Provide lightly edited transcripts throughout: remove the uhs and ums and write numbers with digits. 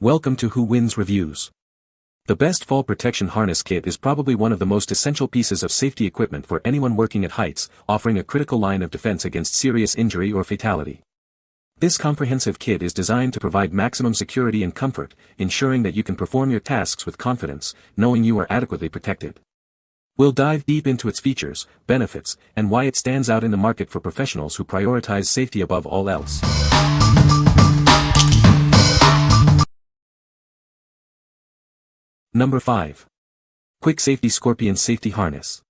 Welcome to Who Wins Reviews. The best fall protection harness kit is probably one of the most essential pieces of safety equipment for anyone working at heights, offering a critical line of defense against serious injury or fatality. This comprehensive kit is designed to provide maximum security and comfort, ensuring that you can perform your tasks with confidence, knowing you are adequately protected. We'll dive deep into its features, benefits, and why it stands out in the market for professionals who prioritize safety above all else. Number 5. KwikSafety Scorpion Safety Harness.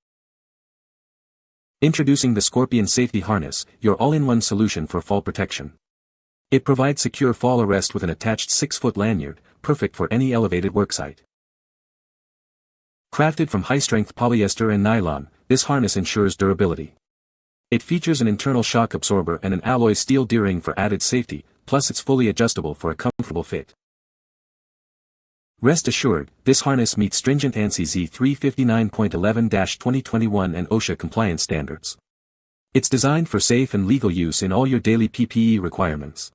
Introducing the Scorpion Safety Harness, your all-in-one solution for fall protection. It provides secure fall arrest with an attached 6-foot lanyard, perfect for any elevated worksite. Crafted from high-strength polyester and nylon, this harness ensures durability. It features an internal shock absorber and an alloy steel D-ring for added safety, plus it's fully adjustable for a comfortable fit. Rest assured, this harness meets stringent ANSI Z359.11-2021 and OSHA compliance standards. It's designed for safe and legal use in all your daily PPE requirements.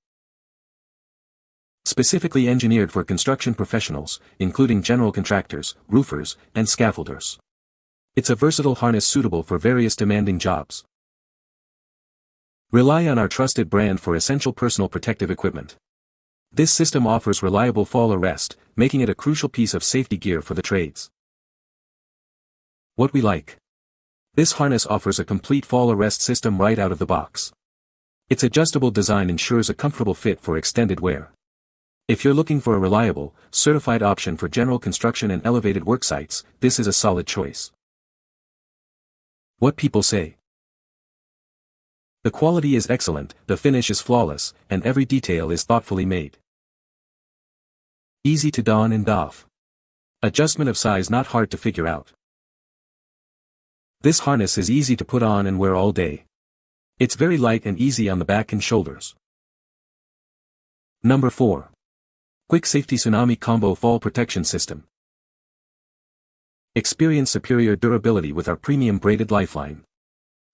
Specifically engineered for construction professionals, including general contractors, roofers, and scaffolders. It's a versatile harness suitable for various demanding jobs. Rely on our trusted brand for essential personal protective equipment. This system offers reliable fall arrest, making it a crucial piece of safety gear for the trades. What we like. This harness offers a complete fall arrest system right out of the box. Its adjustable design ensures a comfortable fit for extended wear. If you're looking for a reliable, certified option for general construction and elevated worksites, this is a solid choice. What people say. The quality is excellent, the finish is flawless, and every detail is thoughtfully made. Easy to don and doff. Adjustment of size not hard to figure out. This harness is easy to put on and wear all day. It's very light and easy on the back and shoulders. Number 4. KwikSafety TSUNAMI Combo Fall Protection System. Experience superior durability with our premium braided lifeline.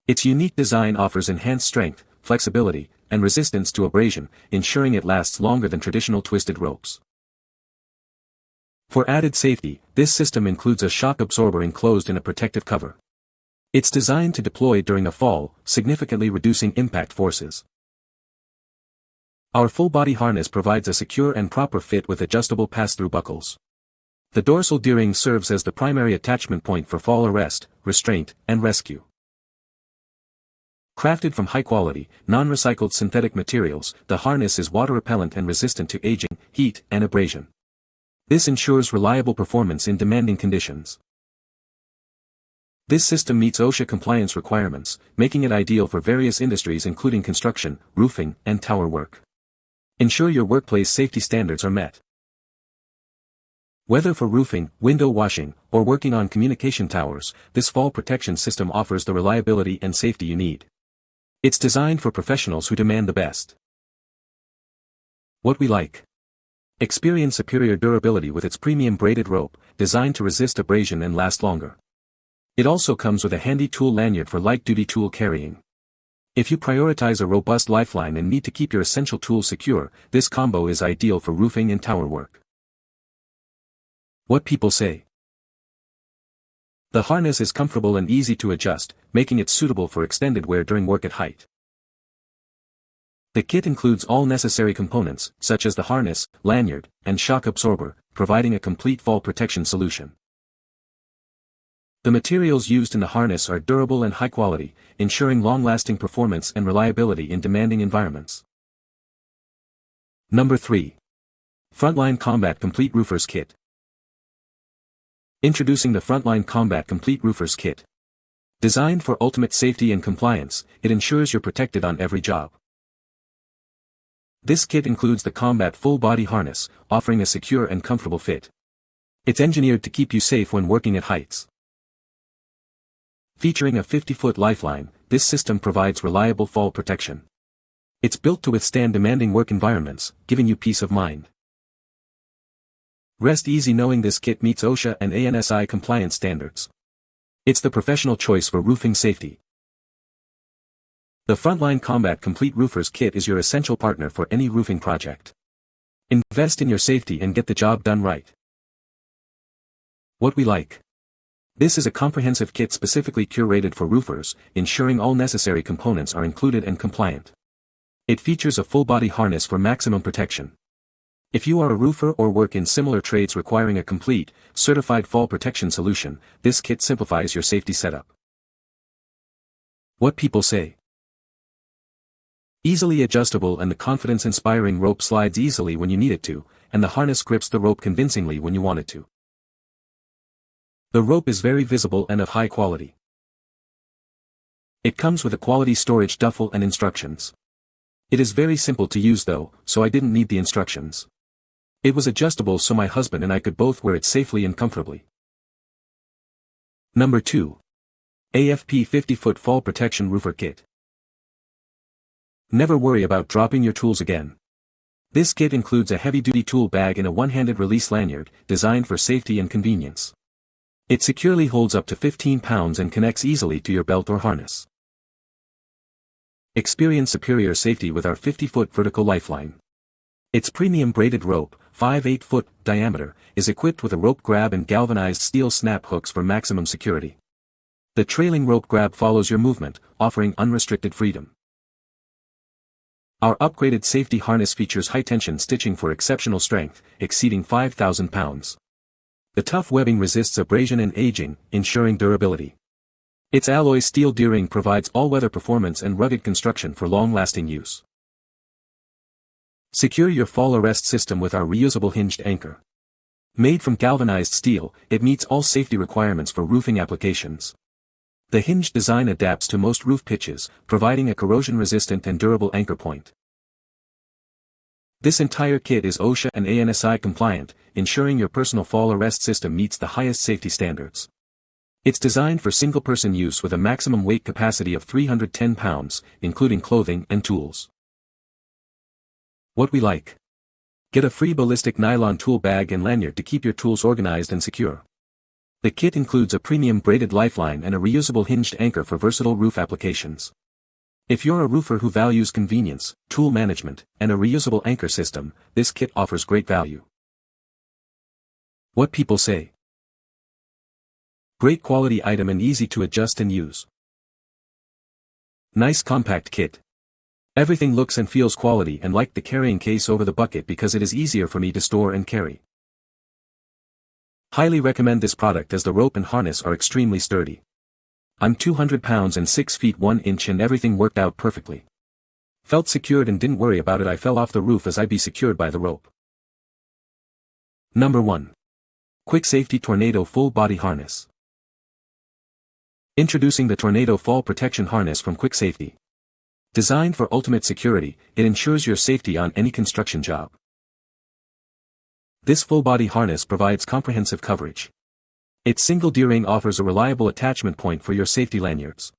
Its unique design offers enhanced strength, flexibility, and resistance to abrasion, ensuring it lasts longer than traditional twisted ropes. For added safety, this system includes a shock absorber enclosed in a protective cover. It's designed to deploy during a fall, significantly reducing impact forces. Our full-body harness provides a secure and proper fit with adjustable pass-through buckles. The dorsal D-ring serves as the primary attachment point for fall arrest, restraint, and rescue. Crafted from high-quality, non-recycled synthetic materials, the harness is water-repellent and resistant to aging, heat, and abrasion. This ensures reliable performance in demanding conditions. This system meets OSHA compliance requirements, making it ideal for various industries including construction, roofing, and tower work. Ensure your workplace safety standards are met. Whether for roofing, window washing, or working on communication towers, this fall protection system offers the reliability and safety you need. It's designed for professionals who demand the best. What we like. Experience superior durability with its premium braided rope, designed to resist abrasion and last longer. It also comes with a handy tool lanyard for light-duty tool carrying. If you prioritize a robust lifeline and need to keep your essential tools secure, this combo is ideal for roofing and tower work. What people say. The harness is comfortable and easy to adjust, making it suitable for extended wear during work at height. The kit includes all necessary components, such as the harness, lanyard, and shock absorber, providing a complete fall protection solution. The materials used in the harness are durable and high quality, ensuring long-lasting performance and reliability in demanding environments. Number 3. Frontline Combat Complete Roofers Kit. Introducing the Frontline Combat Complete Roofers Kit. Designed for ultimate safety and compliance, it ensures you're protected on every job. This kit includes the combat full-body harness, offering a secure and comfortable fit. It's engineered to keep you safe when working at heights. Featuring a 50-foot lifeline, this system provides reliable fall protection. It's built to withstand demanding work environments, giving you peace of mind. Rest easy knowing this kit meets OSHA and ANSI compliance standards. It's the professional choice for roofing safety. The Frontline Combat Complete Roofers Kit is your essential partner for any roofing project. Invest in your safety and get the job done right. What we like. This is a comprehensive kit specifically curated for roofers, ensuring all necessary components are included and compliant. It features a full-body harness for maximum protection. If you are a roofer or work in similar trades requiring a complete, certified fall protection solution, this kit simplifies your safety setup. What people say. Easily adjustable, and the confidence-inspiring rope slides easily when you need it to, and the harness grips the rope convincingly when you want it to. The rope is very visible and of high quality. It comes with a quality storage duffel and instructions. It is very simple to use though, so I didn't need the instructions. It was adjustable so my husband and I could both wear it safely and comfortably. Number 2. AFP 50-foot Fall Protection Roofer Kit. Never worry about dropping your tools again. This kit includes a heavy-duty tool bag and a one-handed release lanyard, designed for safety and convenience. It securely holds up to 15 pounds and connects easily to your belt or harness. Experience superior safety with our 50-foot vertical lifeline. Its premium braided rope, 5/8-foot diameter, is equipped with a rope grab and galvanized steel snap hooks for maximum security. The trailing rope grab follows your movement, offering unrestricted freedom. Our upgraded safety harness features high-tension stitching for exceptional strength, exceeding 5,000 pounds. The tough webbing resists abrasion and aging, ensuring durability. Its alloy steel D-ring provides all-weather performance and rugged construction for long-lasting use. Secure your fall arrest system with our reusable hinged anchor. Made from galvanized steel, it meets all safety requirements for roofing applications. The hinged design adapts to most roof pitches, providing a corrosion-resistant and durable anchor point. This entire kit is OSHA and ANSI compliant, ensuring your personal fall arrest system meets the highest safety standards. It's designed for single-person use with a maximum weight capacity of 310 pounds, including clothing and tools. What we like. Get a free ballistic nylon tool bag and lanyard to keep your tools organized and secure. The kit includes a premium braided lifeline and a reusable hinged anchor for versatile roof applications. If you're a roofer who values convenience, tool management, and a reusable anchor system, this kit offers great value. What people say. Great quality item and easy to adjust and use. Nice compact kit. Everything looks and feels quality, and like the carrying case over the bucket because it is easier for me to store and carry. Highly recommend this product as the rope and harness are extremely sturdy. I'm 200 pounds and 6 feet 1 inch and everything worked out perfectly. Felt secured and didn't worry about it. I fell off the roof as I be secured by the rope. Number 1. KwikSafety Tornado Full Body Harness. Introducing the Tornado Fall Protection Harness from KwikSafety. Designed for ultimate security, it ensures your safety on any construction job. This full-body harness provides comprehensive coverage. Its single D-ring offers a reliable attachment point for your safety lanyards.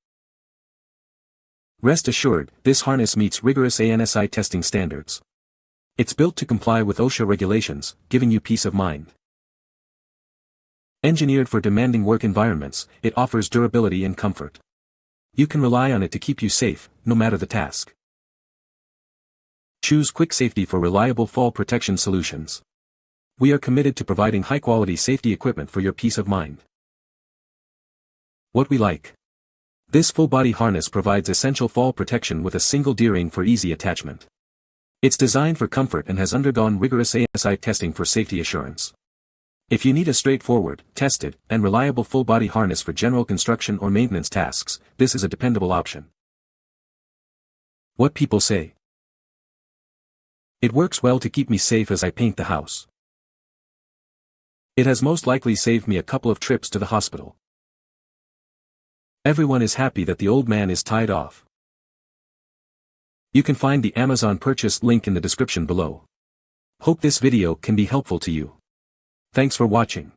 Rest assured, this harness meets rigorous ANSI testing standards. It's built to comply with OSHA regulations, giving you peace of mind. Engineered for demanding work environments, it offers durability and comfort. You can rely on it to keep you safe, no matter the task. Choose KwikSafety for reliable fall protection solutions. We are committed to providing high-quality safety equipment for your peace of mind. What we like. This full-body harness provides essential fall protection with a single D-ring for easy attachment. It's designed for comfort and has undergone rigorous ANSI testing for safety assurance. If you need a straightforward, tested, and reliable full-body harness for general construction or maintenance tasks, this is a dependable option. What people say. It works well to keep me safe as I paint the house. It has most likely saved me a couple of trips to the hospital. Everyone is happy that the old man is tied off. You can find the Amazon purchase link in the description below. Hope this video can be helpful to you. Thanks for watching.